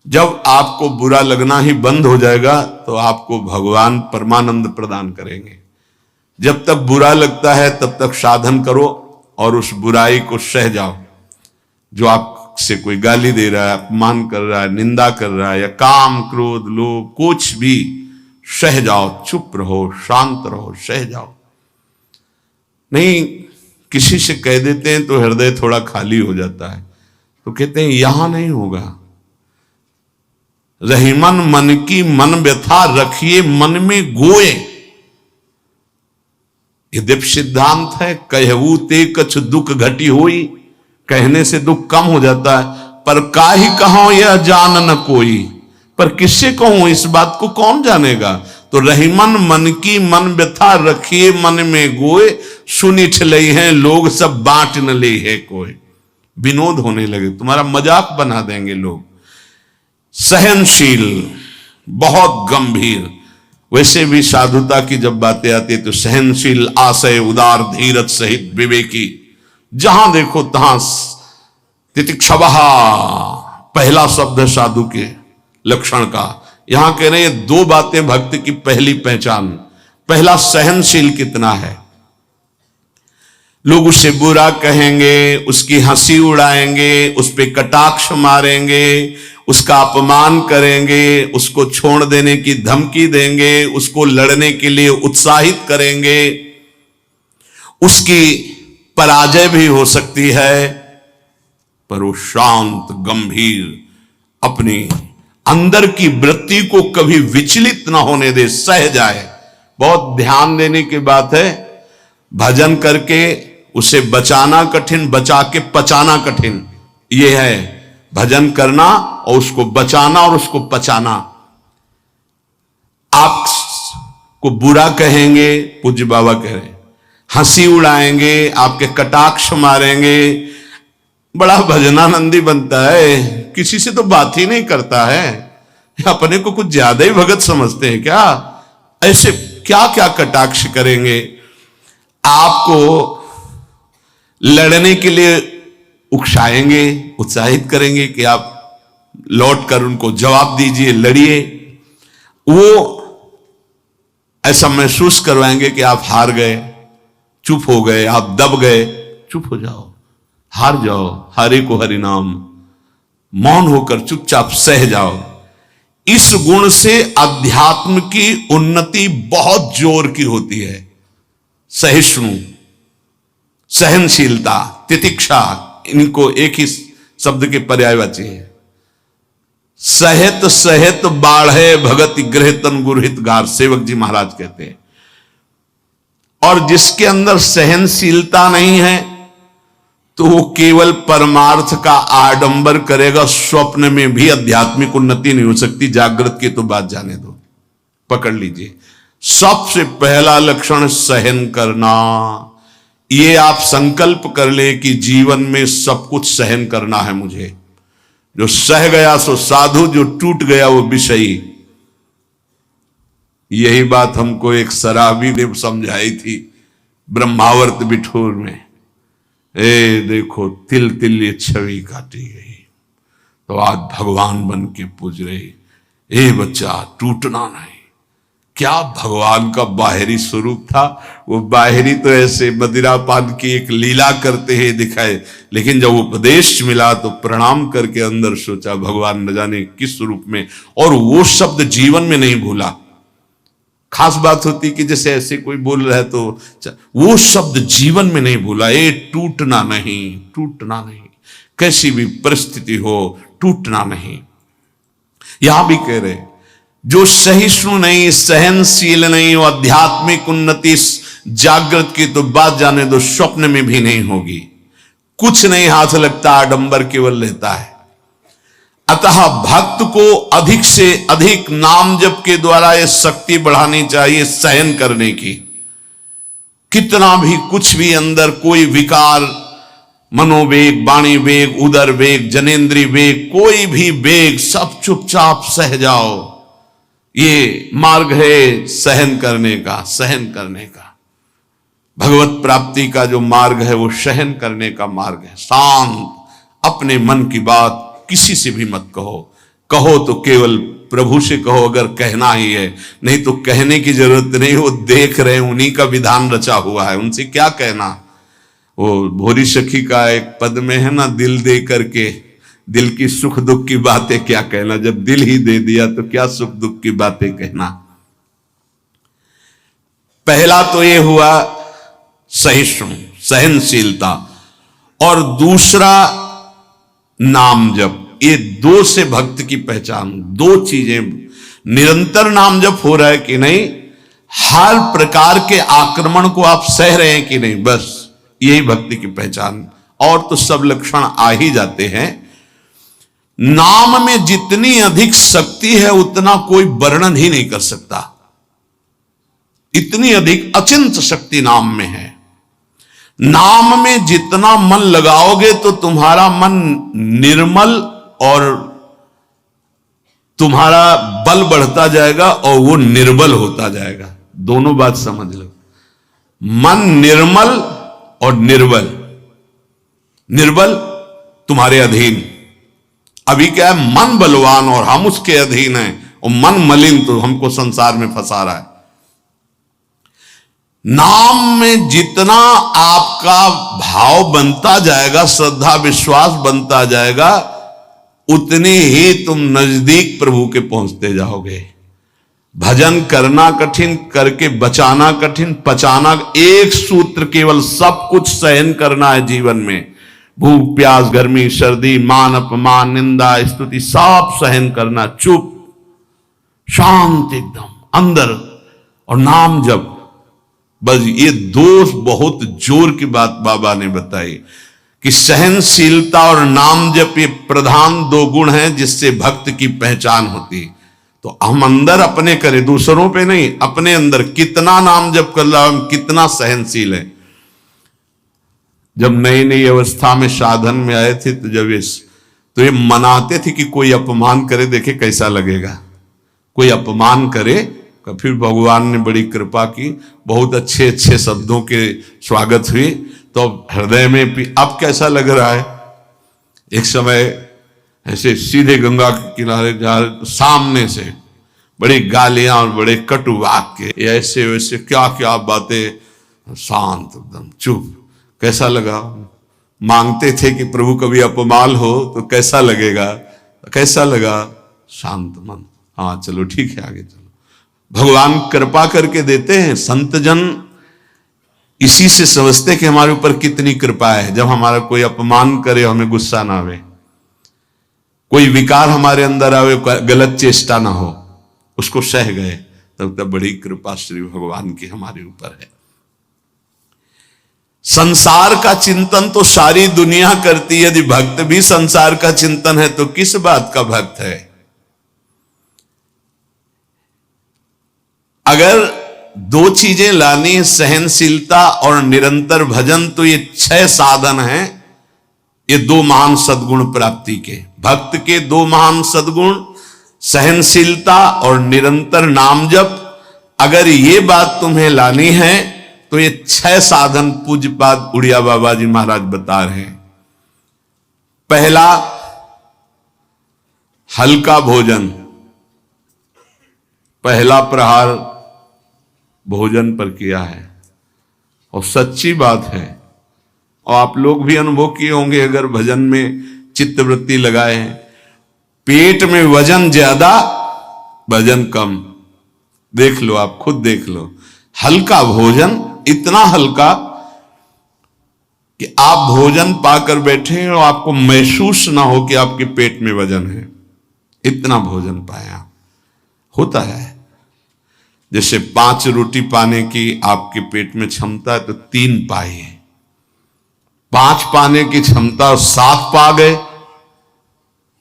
जब आपको बुरा लगना ही बंद हो जाएगा तो आपको भगवान परमानंद प्रदान करेंगे। जब तक बुरा लगता है तब तक साधन करो और उस बुराई को सह जाओ। जो आपसे कोई गाली दे रहा है, अपमान कर रहा है, निंदा कर रहा है, या काम क्रोध लोभ कुछ भी, सह जाओ, चुप रहो, शांत रहो, सह जाओ। नहीं, किसी से कह देते हैं तो हृदय थोड़ा खाली हो जाता है, तो कहते हैं यहां नहीं होगा। रहीमन मन की मन व्यथा रखिए मन में गोए, ये दिव्य सिद्धांत है। कहू ते कछ दुख घटी होई, कहने से दुख कम हो जाता है, पर काहि कहो यह जान न कोई, पर किससे कहूं इस बात को कौन जानेगा। तो रहीमन मन की मन व्यथा रखिए मन में गोए, सुनी ठलई हैं लोग सब बांट न ले है कोई। विनोद होने लगे, तुम्हारा मजाक बना देंगे लोग। सहनशील, बहुत गंभीर। वैसे भी साधुता की जब बातें आती है तो सहनशील, आशय, उदार, धीरज सहित विवेकी, जहां देखो तहां तितिक्षवः पहला शब्द है साधु के लक्षण का। यहां कह रहे हैं दो बातें भक्त की पहली पहचान। पहला, सहनशील कितना है। लोग उसे बुरा कहेंगे, उसकी हंसी उड़ाएंगे, उस पे कटाक्ष मारेंगे, उसका अपमान करेंगे, उसको छोड़ देने की धमकी देंगे, उसको लड़ने के लिए उत्साहित करेंगे। उसकी पराजय भी हो सकती है, पर वो शांत गंभीर, अपनी अंदर की वृत्ति को कभी विचलित ना होने दे, सह जाए। बहुत ध्यान देने की बात है। भजन करके उसे बचाना कठिन, बचा के पचाना कठिन। यह है भजन करना और उसको बचाना और उसको पचाना। आपको बुरा कहेंगे, पूज्य बाबा कह रहे, हंसी उड़ाएंगे, आपके कटाक्ष मारेंगे, बड़ा भजनानंदी बनता है, किसी से तो बात ही नहीं करता है, अपने को कुछ ज्यादा ही भगत समझते हैं क्या। ऐसे क्या क्या कटाक्ष करेंगे, आपको लड़ने के लिए उकसाएंगे, उत्साहित करेंगे कि आप लौट कर उनको जवाब दीजिए, लड़िए। वो ऐसा महसूस करवाएंगे कि आप हार गए, चुप हो गए, आप दब गए। चुप हो जाओ, हार जाओ, हरे को हरि नाम, मौन होकर चुपचाप सह जाओ। इस गुण से अध्यात्म की उन्नति बहुत जोर की होती है। सहिष्णु, सहनशीलता, तितिक्षा, इनको एक ही शब्द के पर्यायवाची है। सहित सहित बाढ़े भगत गृह तन गुरहित गार, सेवक जी महाराज कहते हैं। और जिसके अंदर सहनशीलता नहीं है तो वो केवल परमार्थ का आडंबर करेगा, स्वप्न में भी आध्यात्मिक उन्नति नहीं हो सकती। जागृत की तो बात जाने दो, पकड़ लीजिए। सबसे पहला लक्षण सहन करना। ये आप संकल्प कर ले कि जीवन में सब कुछ सहन करना है मुझे। जो सह गया सो साधु, जो टूट गया वो विषयी। यही बात हमको एक शराबी ने समझाई थी ब्रह्मावर्त बिठूर में। ए देखो, तिल तिल ये छवि काटी गई तो आज भगवान बन के पूज रही। ए बच्चा, टूटना नहीं। क्या भगवान का बाहरी स्वरूप था। वो बाहरी तो ऐसे मदिरा पान की एक लीला करते हैं दिखाए, लेकिन जब उपदेश मिला तो प्रणाम करके अंदर सोचा भगवान न जाने किस रूप में, और वो शब्द जीवन में नहीं भूला। खास बात होती कि जैसे ऐसे कोई बोल रहा है तो वो शब्द जीवन में नहीं भूला। ये टूटना नहीं, टूटना नहीं, कैसी भी परिस्थिति हो टूटना नहीं। यहां भी कह रहे जो सहिष्णु नहीं, सहनशील नहीं, वो आध्यात्मिक उन्नति जागृत की तो बात जाने दो, स्वप्न में भी नहीं होगी। कुछ नहीं हाथ लगता, आडंबर केवल रहता है। अतः भक्त को अधिक से अधिक नाम जप के द्वारा ये शक्ति बढ़ानी चाहिए सहन करने की। कितना भी कुछ भी अंदर कोई विकार, मनोवेग, वाणी वेग, उदर वेग, जनेन्द्रीय वेग, कोई भी वेग, सब चुपचाप सह जाओ। ये मार्ग है सहन करने का, सहन करने का। भगवत प्राप्ति का जो मार्ग है वो सहन करने का मार्ग है। शांत, अपने मन की बात किसी से भी मत कहो, कहो तो केवल प्रभु से कहो, अगर कहना ही है, नहीं तो कहने की जरूरत नहीं, वो देख रहे हैं, उन्हीं का विधान रचा हुआ है, उनसे क्या कहना। वो भोरी सखी का एक पद में है ना, दिल दे करके दिल की सुख दुख की बातें क्या कहना, जब दिल ही दे दिया तो क्या सुख दुख की बातें कहना। पहला तो ये हुआ सहिष्णु, सहनशीलता, और दूसरा नाम जप। ये दो से भक्त की पहचान, दो चीजें। निरंतर नाम जप हो रहा है कि नहीं, हर प्रकार के आक्रमण को आप सह रहे हैं कि नहीं, बस यही भक्ति की पहचान। और तो सब लक्षण आ ही जाते हैं। नाम में जितनी अधिक शक्ति है उतना कोई वर्णन ही नहीं कर सकता, इतनी अधिक अचिंत शक्ति नाम में है। नाम में जितना मन लगाओगे तो तुम्हारा मन निर्मल और तुम्हारा बल बढ़ता जाएगा और वो निर्बल होता जाएगा। दोनों बात समझ लो, मन निर्मल और निर्बल। निर्बल तुम्हारे अधीन। अभी क्या है, मन बलवान और हम उसके अधीन हैं, और मन मलिन तो हमको संसार में फंसा रहा है। नाम में जितना आपका भाव बनता जाएगा, श्रद्धा विश्वास बनता जाएगा, उतनी ही तुम नजदीक प्रभु के पहुंचते जाओगे। भजन करना कठिन, करके बचाना कठिन, पचाना एक सूत्र केवल, सब कुछ सहन करना है जीवन में। भूख प्यास गर्मी सर्दी मान अपमान निंदा स्तुति सब सहन करना, चुप शांत एकदम अंदर, और नाम जप। बस ये दो बहुत जोर की बात बाबा ने बताई कि सहनशीलता और नाम जप ये प्रधान दो गुण हैं जिससे भक्त की पहचान होती। तो हम अंदर अपने करें, दूसरों पे नहीं, अपने अंदर कितना नाम जप कर रहा, हम कितना सहनशील है। जब नई नई अवस्था में साधन में आए थे तो ये मनाते थे कि कोई अपमान करे देखे कैसा लगेगा, कोई अपमान करे। फिर भगवान ने बड़ी कृपा की, बहुत अच्छे अच्छे शब्दों के स्वागत हुई, तो हृदय में भी अब कैसा लग रहा है। एक समय ऐसे सीधे गंगा के किनारे जा सामने से बड़ी गालियां और बड़े कटु वाक्य, ऐसे वैसे क्या क्या बातें, शांत एकदम चुप। कैसा लगा, मांगते थे कि प्रभु कभी अपमान हो तो कैसा लगेगा, कैसा लगा, शांत मन, हाँ चलो ठीक है आगे चलो। भगवान कृपा करके देते हैं। संत जन इसी से समझते कि हमारे ऊपर कितनी कृपा है। जब हमारा कोई अपमान करे हमें गुस्सा ना आवे, कोई विकार हमारे अंदर आवे, गलत चेष्टा ना हो, उसको सह गए, तब बड़ी कृपा श्री भगवान की हमारे ऊपर है। संसार का चिंतन तो सारी दुनिया करती है, यदि भक्त भी संसार का चिंतन है तो किस बात का भक्त है। अगर दो चीजें लानी, सहनशीलता और निरंतर भजन, तो ये 6 साधन हैं, ये 2 महान सद्गुण प्राप्ति के। भक्त के 2 महान सद्गुण, सहनशीलता और निरंतर नाम जप। अगर ये बात तुम्हें लानी है तो ये 6 साधन पूज्यपाद उड़िया बाबा जी महाराज बता रहे हैं। पहला, हल्का भोजन। पहला प्रहार भोजन पर किया है, और सच्ची बात है, और आप लोग भी अनुभव किए होंगे अगर भजन में चित्तवृत्ति लगाए हैं। पेट में वजन ज्यादा, भजन कम। देख लो, आप खुद देख लो। हल्का भोजन, इतना हल्का कि आप भोजन पाकर बैठे और आपको महसूस ना हो कि आपके पेट में वजन है, इतना भोजन पाया। होता है जैसे 5 रोटी पाने की आपके पेट में क्षमता है तो 3 पाइए, 5 पाने की क्षमता और 7 पा गए,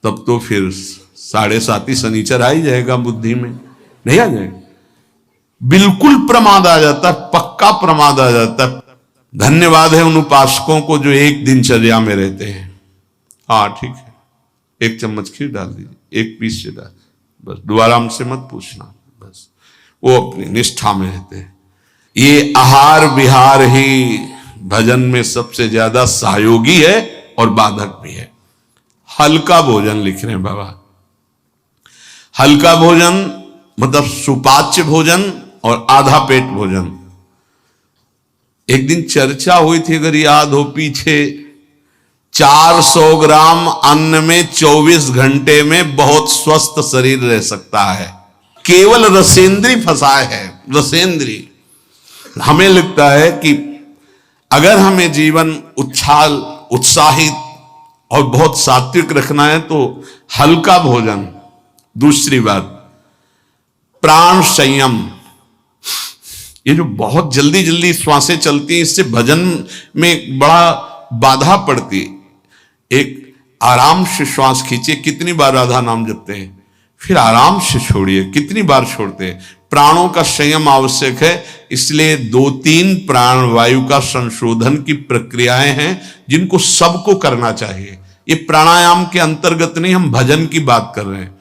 तब तो फिर 7.5 ही शनिचर आ ही जाएगा बुद्धि में, नहीं आ जाएगा। बिल्कुल प्रमाद आ जाता है, पक्का प्रमाद आ जाता है। धन्यवाद है उन उपासकों को जो एक दिनचर्या में रहते हैं। हाँ ठीक है, 1 चम्मच खीर डाल दीजिए, 1 पीस से डाल, बस दोबारा हमसे मत पूछना, बस वो अपनी निष्ठा में रहते हैं। ये आहार विहार ही भजन में सबसे ज्यादा सहयोगी है और बाधक भी है। हल्का भोजन लिख रहे हैं बाबा, हल्का भोजन मतलब सुपाच्य भोजन और आधा पेट भोजन। एक दिन चर्चा हुई थी, अगर याद हो पीछे, 400 ग्राम अन्न में 24 घंटे में बहुत स्वस्थ शरीर रह सकता है। केवल रसेंद्री फंसाए है, रसेंद्री। हमें लगता है कि अगर हमें जीवन उछाल उत्साहित और बहुत सात्विक रखना है तो हल्का भोजन। दूसरी बात, प्राण संयम। ये जो बहुत जल्दी जल्दी श्वासें चलती हैं, इससे भजन में बड़ा बाधा पड़ती है। एक आराम से श्वास खींचिए, कितनी बार राधा नाम जपते हैं, फिर आराम से छोड़िए, कितनी बार छोड़ते हैं। प्राणों का संयम आवश्यक है, इसलिए 2-3 प्राण वायु का संशोधन की प्रक्रियाएं हैं जिनको सबको करना चाहिए। ये प्राणायाम के अंतर्गत नहीं, हम भजन की बात कर रहे हैं।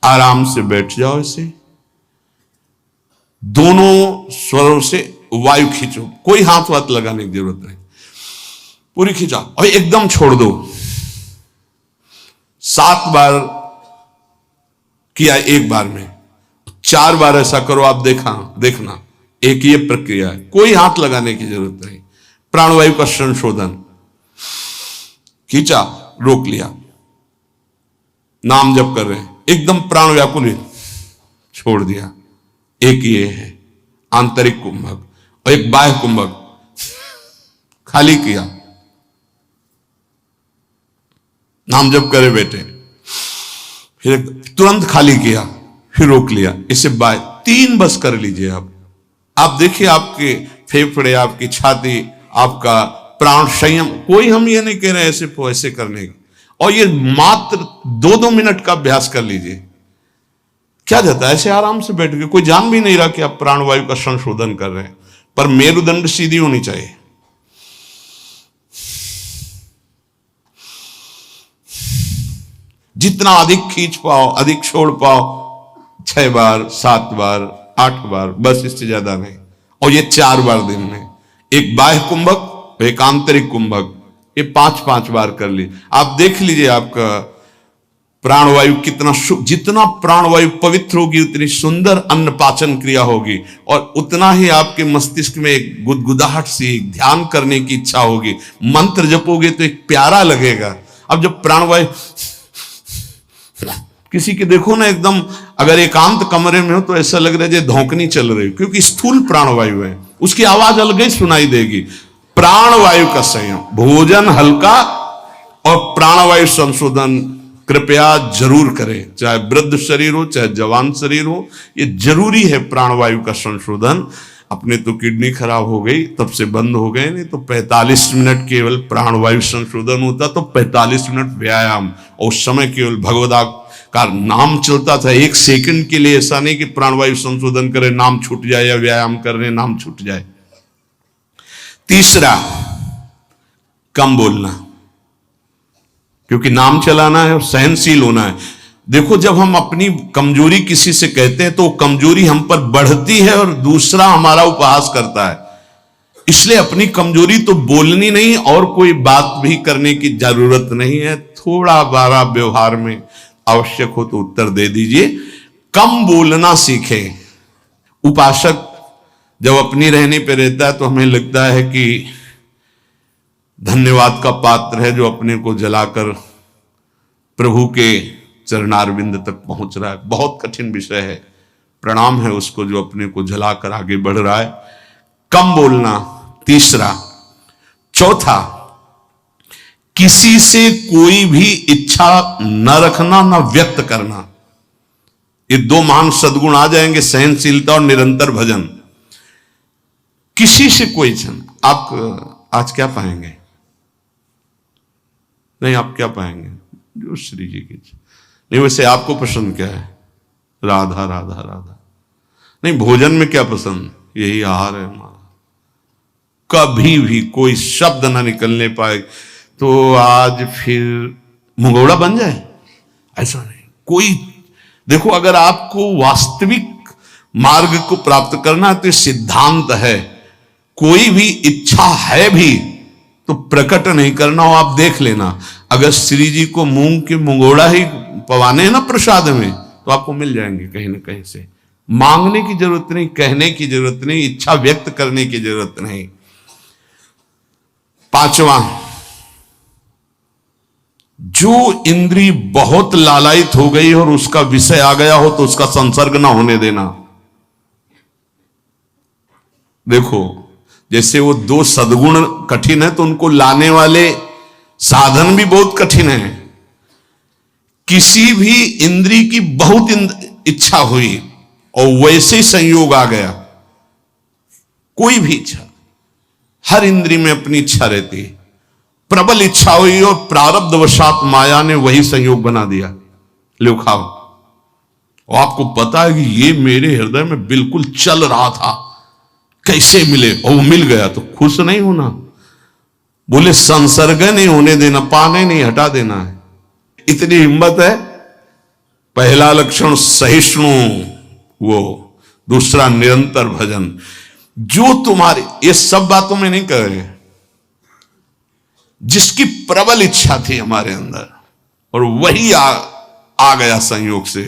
आराम से बैठ जाओ, इसे दोनों स्वरों से वायु खींचो, कोई हाथ वाथ लगाने की जरूरत नहीं, पूरी खींचा और एकदम छोड़ दो। 7 बार किया एक बार में, 4 बार ऐसा करो, आप देखना एक ये प्रक्रिया है, कोई हाथ लगाने की जरूरत नहीं। प्राणवायु का संशोधन, खींचा, रोक लिया, नाम जप कर रहे हैं, एकदम प्राण व्याकुल, छोड़ दिया। एक ये है आंतरिक कुंभक और एक बाह्य कुंभक, खाली किया, नाम जप करे बैठे, फिर तुरंत खाली किया, फिर रोक लिया, इसे बाह्य 3 बस कर लीजिए। आप देखिए आपके फेफड़े, आपकी छाती, आपका प्राण संयम। कोई हम ये नहीं कह रहे ऐसे करने की, और ये मात्र 2-2 मिनट का अभ्यास कर लीजिए। क्या जाता है ऐसे आराम से बैठ के, कोई जान भी नहीं रहा कि आप प्राणवायु का संशोधन कर रहे हैं, पर मेरुदंड सीधी होनी चाहिए। जितना अधिक खींच पाओ, अधिक छोड़ पाओ, 6 बार, 7 बार, 8 बार, बस, इससे ज्यादा नहीं। और ये 4 बार दिन में, एक बाह्य कुंभक, एक आंतरिक कुंभक, ये 5-5 बार कर ली। आप देख लीजिए आपका प्राणवायु कितना, जितना प्राणवायु पवित्र होगी उतनी सुंदर अन्न पाचन क्रिया होगी, और उतना ही आपके मस्तिष्क में एक गुदगुदाहट सी, एक ध्यान करने की इच्छा होगी। मंत्र जपोगे तो एक प्यारा लगेगा। अब जब प्राणवायु किसी के देखो ना, एकदम अगर एकांत कमरे में हो तो ऐसा लग रहा है जैसे धौंकनी चल रही, क्योंकि स्थूल प्राणवायु है, उसकी आवाज अलग ही सुनाई देगी। प्राणवायु का संयम, भोजन हल्का और प्राणवायु संशोधन कृपया जरूर करें, चाहे वृद्ध शरीर हो चाहे जवान शरीर हो, ये जरूरी है प्राणवायु का संशोधन। अपने तो किडनी खराब हो गई, तब से बंद हो गए, नहीं तो 45 मिनट केवल प्राणवायु संशोधन होता, तो 45 मिनट व्यायाम, और उस समय केवल भगवदा का नाम चलता था। 1 सेकंड के लिए ऐसा नहीं कि प्राणवायु संशोधन करें, नाम छूट जाए, या व्यायाम कर रहे नाम छूट जाए। तीसरा, कम बोलना, क्योंकि नाम चलाना है और सहनशील होना है। देखो, जब हम अपनी कमजोरी किसी से कहते हैं तो कमजोरी हम पर बढ़ती है और दूसरा हमारा उपहास करता है। इसलिए अपनी कमजोरी तो बोलनी नहीं, और कोई बात भी करने की जरूरत नहीं है। थोड़ा बारा व्यवहार में आवश्यक हो तो उत्तर दे दीजिए, कम बोलना सीखें। उपासक जब अपनी रहने पे रहता है तो हमें लगता है कि धन्यवाद का पात्र है, जो अपने को जलाकर प्रभु के चरणारविंद तक पहुंच रहा है। बहुत कठिन विषय है, प्रणाम है उसको जो अपने को जलाकर आगे बढ़ रहा है। कम बोलना, तीसरा। चौथा, किसी से कोई भी इच्छा न रखना, न व्यक्त करना। ये 2 महान सद्गुण आ जाएंगे, सहनशीलता और निरंतर भजन। किसी से कोई इच्छा, आप आज क्या पाएंगे? नहीं, आप क्या पाएंगे? जो श्री जी की इच्छा। नहीं, वैसे आपको पसंद क्या है? राधा राधा राधा। नहीं, भोजन में क्या पसंद? यही आहार है हमारा। कभी भी कोई शब्द ना निकलने पाए तो आज फिर मुंगौड़ा बन जाए, ऐसा नहीं। कोई, देखो, अगर आपको वास्तविक मार्ग को प्राप्त करना है तो सिद्धांत है, कोई भी इच्छा है भी तो प्रकट नहीं करना हो। आप देख लेना, अगर श्री जी को मूंग के मुंगोड़ा ही पवाने हैं ना प्रसाद में, तो आपको मिल जाएंगे कहीं ना कहीं से। मांगने की जरूरत नहीं, कहने की जरूरत नहीं, इच्छा व्यक्त करने की जरूरत नहीं। पांचवा, जो इंद्री बहुत लालायित हो गई और उसका विषय आ गया हो तो उसका संसर्ग ना होने देना। देखो, जैसे वो दो सद्गुण कठिन है तो उनको लाने वाले साधन भी बहुत कठिन है। किसी भी इंद्री की बहुत इच्छा हुई और वैसे संयोग आ गया, कोई भी इच्छा, हर इंद्री में अपनी इच्छा रहती है, प्रबल इच्छा हुई और प्रारब्धवशात माया ने वही संयोग बना दिया, लो खाओ। और आपको पता है कि ये मेरे हृदय में बिल्कुल चल रहा था, कैसे मिले, और वो मिल गया, तो खुश नहीं होना। बोले संसर्ग नहीं होने देना, पाने नहीं, हटा देना है। इतनी हिम्मत है। पहला लक्षण सहिष्णु, वो दूसरा निरंतर भजन। जो तुम्हारी, ये सब बातों में नहीं कह रहे, जिसकी प्रबल इच्छा थी हमारे अंदर और वही आ गया संयोग से,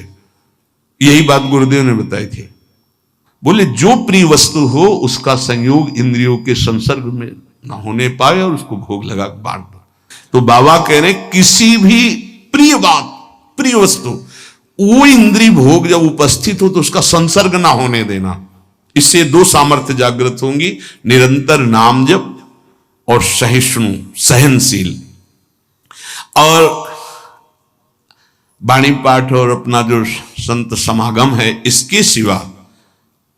यही बात गुरुदेव ने बताई थी। बोले जो प्रिय वस्तु हो उसका संयोग इंद्रियों के संसर्ग में ना होने पाए और उसको भोग लगा बांट दो। तो बाबा कह रहे किसी भी प्रिय बात, प्रिय वस्तु, वो इंद्रिय भोग जब उपस्थित हो तो उसका संसर्ग ना होने देना। इससे दो सामर्थ्य जागृत होंगी, निरंतर नाम जप और सहिष्णु, सहनशील। और वाणी पाठ और अपना जो संत समागम है, इसके सिवा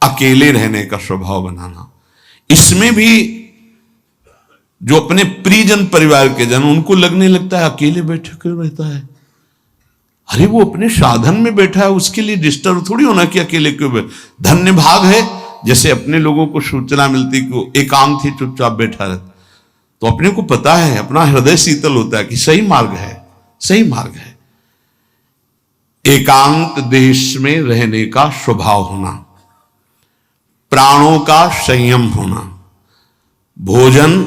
अकेले रहने का स्वभाव बनाना। इसमें भी जो अपने प्रियजन परिवार के जन, उनको लगने लगता है अकेले बैठे क्यों रहता है। अरे वो अपने साधन में बैठा है, उसके लिए डिस्टर्ब थोड़ी होना कि अकेले क्यों बैठे। धन्य भाग है जैसे अपने लोगों को सूचना मिलती कि वो एकांत ही चुपचाप बैठा रहता, तो अपने को पता है, अपना हृदय शीतल होता है कि सही मार्ग है, सही मार्ग है। एकांत देश में रहने का स्वभाव होना, प्राणों का संयम होना, भोजन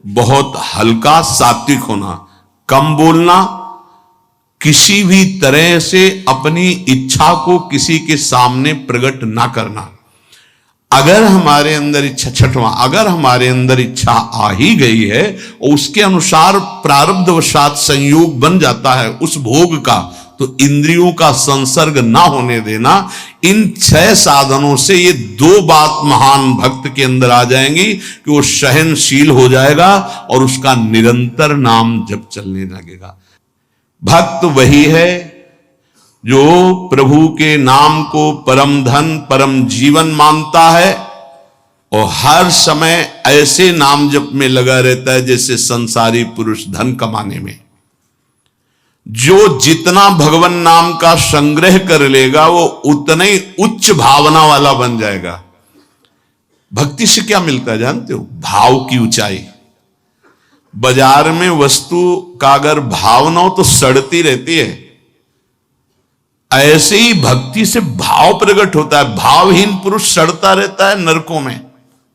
बहुत हल्का सात्विक होना, कम बोलना, किसी भी तरह से अपनी इच्छा को किसी के सामने प्रकट ना करना। अगर हमारे अंदर इच्छा, छठवां, अगर हमारे अंदर इच्छा आ ही गई है और उसके अनुसार प्रारब्धवशात संयोग बन जाता है उस भोग का, तो इंद्रियों का संसर्ग ना होने देना। इन 6 साधनों से ये 2 बात महान भक्त के अंदर आ जाएंगी कि वो सहनशील हो जाएगा और उसका निरंतर नाम जप चलने लगेगा। भक्त वही है जो प्रभु के नाम को परम धन, परम जीवन मानता है और हर समय ऐसे नाम जप में लगा रहता है जैसे संसारी पुरुष धन कमाने में। जो जितना भगवान नाम का संग्रह कर लेगा वो उतना ही उच्च भावना वाला बन जाएगा। भक्ति से क्या मिलता है जानते हो? भाव की ऊंचाई। बाजार में वस्तु का अगर भाव ना हो तो सड़ती रहती है, ऐसे ही भक्ति से भाव प्रकट होता है। भावहीन पुरुष सड़ता रहता है, नरकों में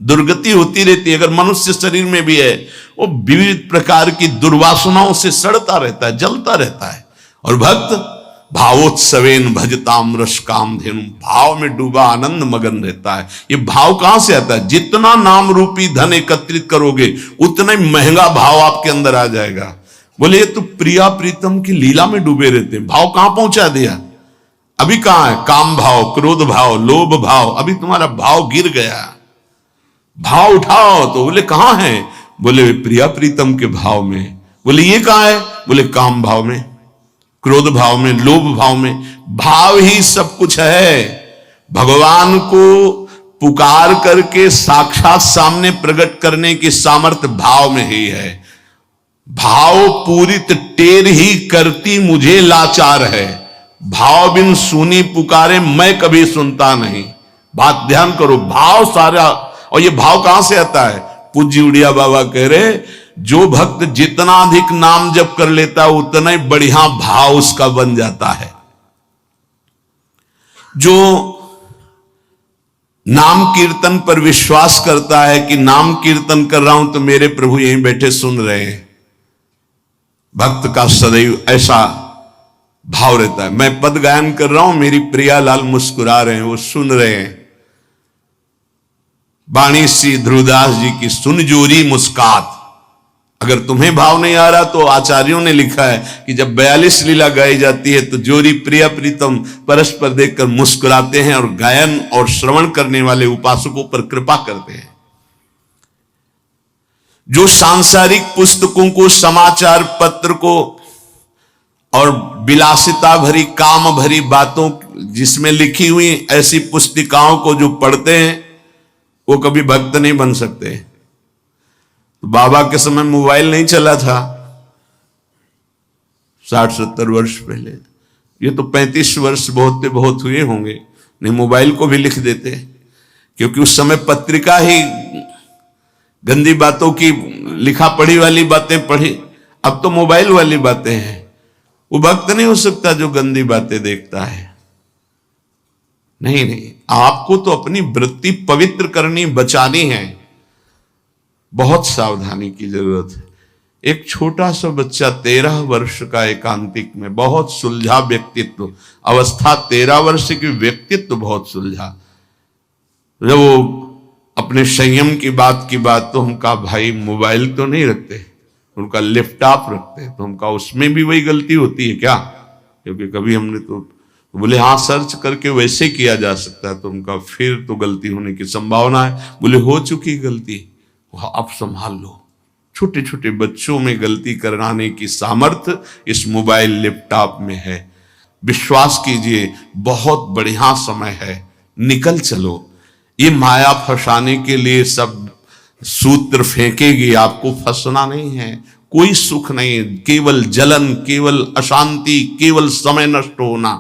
दुर्गति होती रहती है। अगर मनुष्य शरीर में भी है, वो विविध प्रकार की दुर्वासनाओं से सड़ता रहता है, जलता रहता है। और भक्त भावोत्सवेन भजताम रस काम धेनु, भाव में डूबा आनंद मगन रहता है। ये भाव कहां से आता है? जितना नाम रूपी धन एकत्रित करोगे उतना ही महंगा भाव आपके अंदर आ जाएगा। बोले ये तो प्रिया प्रीतम की लीला में डूबे रहते हैं, भाव कहां पहुंचा दिया? अभी कहां है? काम भाव, क्रोध भाव, लोभ भाव, अभी तुम्हारा भाव गिर गया। भाव उठाओ तो बोले कहां है? बोले प्रिया प्रीतम के भाव में। बोले ये कहां है? बोले काम भाव में, क्रोध भाव में, लोभ भाव में। भाव ही सब कुछ है। भगवान को पुकार करके साक्षात सामने प्रकट करने की सामर्थ्य भाव में ही है। भाव पूरित टेर ही करती मुझे लाचार है, भाव बिन सुनी पुकारे मैं कभी सुनता नहीं। बात ध्यान करो, भाव सारा। और ये भाव कहां से आता है? पूज्य उड़िया बाबा कह रहे जो भक्त जितना अधिक नाम जप कर लेता है उतना ही बढ़िया भाव उसका बन जाता है। जो नाम कीर्तन पर विश्वास करता है कि नाम कीर्तन कर रहा हूं तो मेरे प्रभु यहीं बैठे सुन रहे हैं, भक्त का सदैव ऐसा भाव रहता है। मैं पद गायन कर रहा हूं, मेरी प्रियालाल मुस्कुरा रहे हैं, वो सुन रहे हैं। बाणी श्री ध्रुवदास जी की सुन जोरी मुस्कात। अगर तुम्हें भाव नहीं आ रहा तो आचार्यों ने लिखा है कि जब 42 लीला गाई जाती है तो जोरी प्रिया प्रीतम परस्पर देखकर मुस्कुराते हैं और गायन और श्रवण करने वाले उपासकों पर कृपा करते हैं। जो सांसारिक पुस्तकों को, समाचार पत्र को और विलासिता भरी काम भरी बातों जिसमें लिखी हुई ऐसी पुस्तिकाओं को जो पढ़ते हैं वो कभी भक्त नहीं बन सकते। तो बाबा के समय मोबाइल नहीं चला था 60-70 वर्ष पहले। ये तो 35 वर्ष बहुत हुए होंगे, नहीं मोबाइल को भी लिख देते, क्योंकि उस समय पत्रिका ही गंदी बातों की लिखा पढ़ी वाली बातें पढ़ी। अब तो मोबाइल वाली बातें हैं। वो भक्त नहीं हो सकता जो गंदी बातें देखता है। नहीं, आपको तो अपनी वृत्ति पवित्र करनी, बचानी है। बहुत सावधानी की जरूरत है। एक छोटा सा बच्चा 13 वर्ष का एकांतिक में, बहुत सुलझा व्यक्तित्व, अवस्था 13 वर्ष की, व्यक्तित्व बहुत सुलझा। जब वो अपने संयम की बात तो हम कहा भाई मोबाइल तो नहीं रखते, उनका लैपटॉप रखते। तो हम कहा उसमें भी वही गलती होती है क्या? क्योंकि कभी हमने तो बोले हाँ सर्च करके वैसे किया जा सकता है। तो उनका फिर तो गलती होने की संभावना है। बोले हो चुकी गलती, अब संभाल लो। छोटे छोटे बच्चों में गलती कराने की सामर्थ्य इस मोबाइल लैपटॉप में है। विश्वास कीजिए बहुत बढ़िया समय है, निकल चलो। ये माया फंसाने के लिए सब सूत्र फेंकेगी, आपको फंसना नहीं है। कोई सुख नहीं, केवल जलन, केवल अशांति, केवल समय नष्ट होना।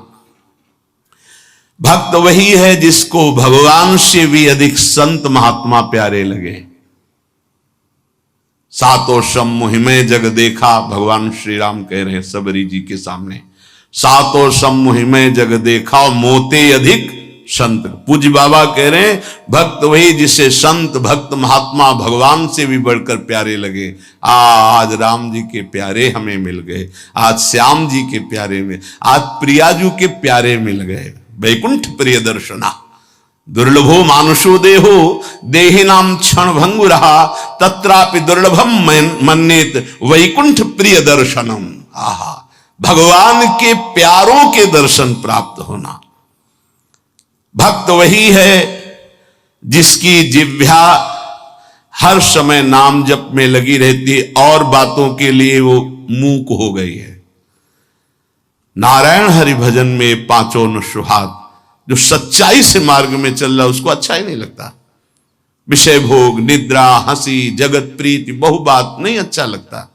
भक्त वही है जिसको भगवान से भी अधिक संत महात्मा प्यारे लगे। सातों सम्मोहि में जग देखा, भगवान श्री राम कह रहे हैं सबरी जी के सामने, सातों सम्मोहि में जग देखा मोते अधिक संत। पूज्य बाबा कह रहे हैं भक्त वही जिसे संत भक्त महात्मा भगवान से भी बढ़कर प्यारे लगे। आज राम जी के प्यारे हमें मिल गए, आज श्याम जी के प्यारे में, आज प्रियाजू के प्यारे मिल गए। वैकुंठ प्रिय दर्शना दुर्लभो मानुषो देहो देहि नाम क्षण भंगु रहा तत्रापि दुर्लभम मन्नेत वैकुंठ प्रिय दर्शनम। आहा, भगवान के प्यारों के दर्शन प्राप्त होना। भक्त वही है जिसकी जिह्वा हर समय नाम जप में लगी रहती है और बातों के लिए वो मूक हो गई है। नारायण हरि भजन में पांचों न सुहाग, जो सच्चाई से मार्ग में चल रहा उसको अच्छा ही नहीं लगता। विषय भोग, निद्रा, हंसी, जगत प्रीति, बहु बात नहीं अच्छा लगता।